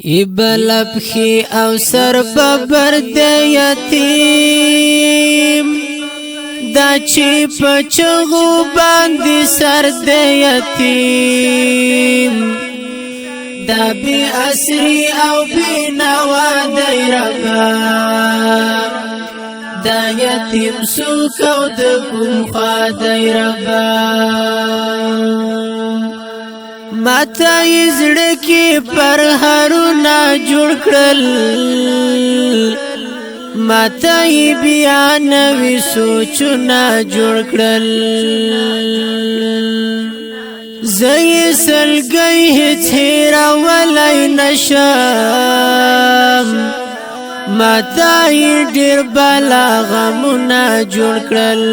بلبخي او سر ببر د یتیم دا چی پچغو باندې سر د یتیم دا بی اسری او بی نوا دی ربا دا یتیم سوکو د کوم خوا دی ربا ماتا یزړکی پر هرونا جوړ کړل ماتا ی بیان وی سوچنا جوړ کړل زئی سلګی هیڅ هیرا ولای نشم ماتا ی ډیر بلاغمنا جوړ کړل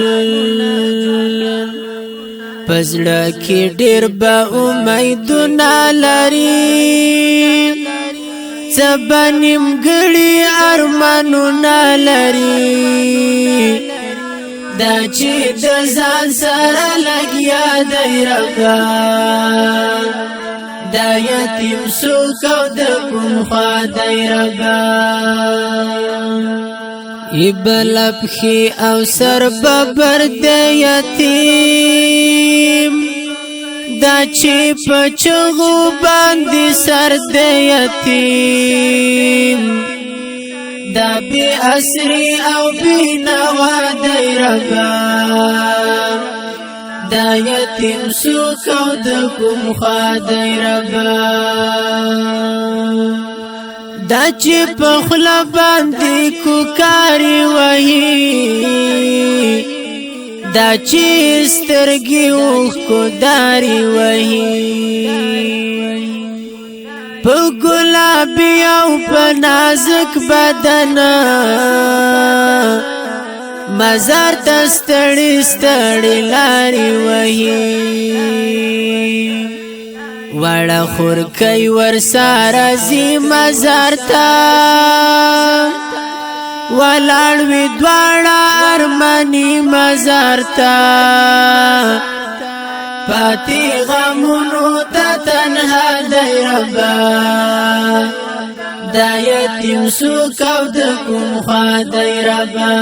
پزړه کې ډېر به امیدونه لري سبا نیمګړي ارمانونه لري دا چې د ځان سره لګیا دی ربا دا یتیم څوک او د کوم خوا دی ربا بلبخي او سر ببر د یتیم دا چې پچغو باندې سر د یتیم دا بی اسری او بی نوا دی ربا دا یتیم څوک او د کوم خوا دی ربا دا چې په خلا باندې کوکاری وهي دا چې سترګې وښکو داري وهي په ګلابي او په نازک بدن مزار ته ستړي ستړي لاري وهي وړه خور کوي ورساره زی مزار ته ولاړ وي دواړه ارماني مزار ته پاتې غمونو ته تنها دی ربا دا یتیم څوک او د کوم خوا دی ربا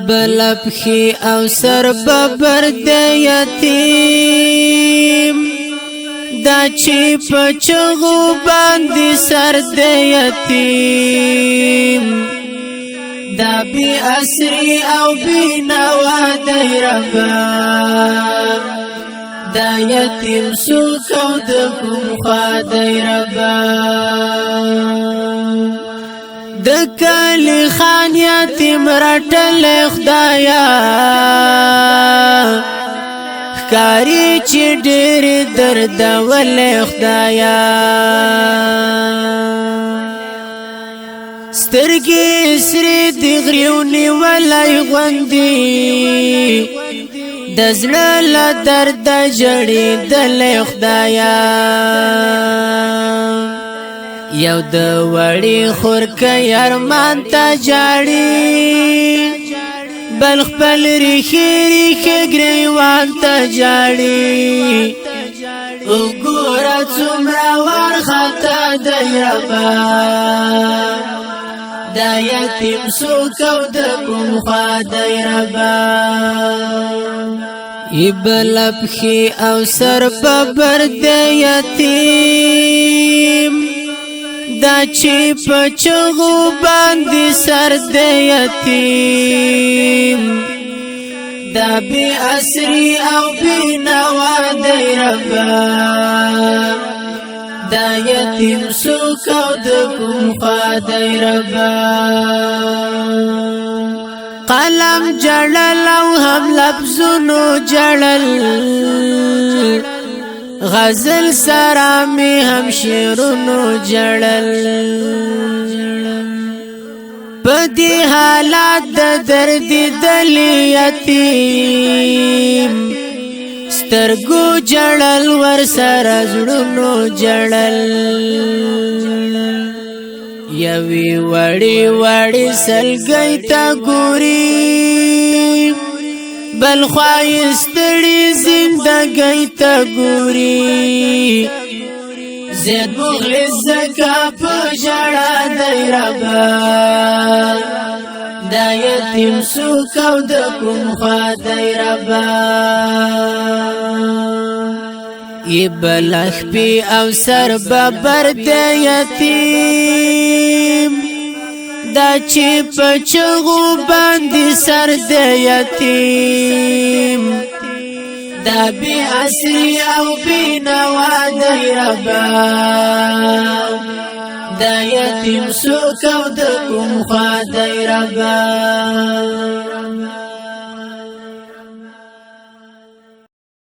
بلبخي او سر ببر د یتیم دا چې پچغو باندې سر د یتیم دا بی اسری او بی نوا دی ربا دا یتیم څوک او د کوم خوا دی ربا د کلی خان یتیم رټل خدایا ښکاری چې ډېر درد ول خدایا سترګې سرې د غریونی ولای غوندي د زړه له درد جړې دل خدایا یو د وړي خور کوي ارمان ته جاړي بل خپل ریخي ریخي ګریوان ته جاړي وګوره څومره وارخطا دی ربا دا یتیم څوک او د کوم خوا دی ربا بلبخي او سر ببر د یتیم دا چې پچغو باندې سر د یتیم دا بی اسری او بی نوا دی ربا دا یتیم څوک او د کوم خوا دی ربا قلم جړل او هم لفظونو جړل غزل سرامی هم شیرونو جړل پدی حالات د درد دل یتیم سترګو جړل ور سره زړونو جړل یوی وړي وړي سلګی تا ګوري بل خواستړي زندګۍ ته ګوري زید مخلص زکا پجڑا دی ربا دا یتیم سوکو دکم خوا دی ربا بلخ پی او سر ببر دی یتیم دا چی پچغو باندی سر دی یتیم دا بی عصری او بی نوا دی ربا دا یتیم سوکو دکم خوا دی ربا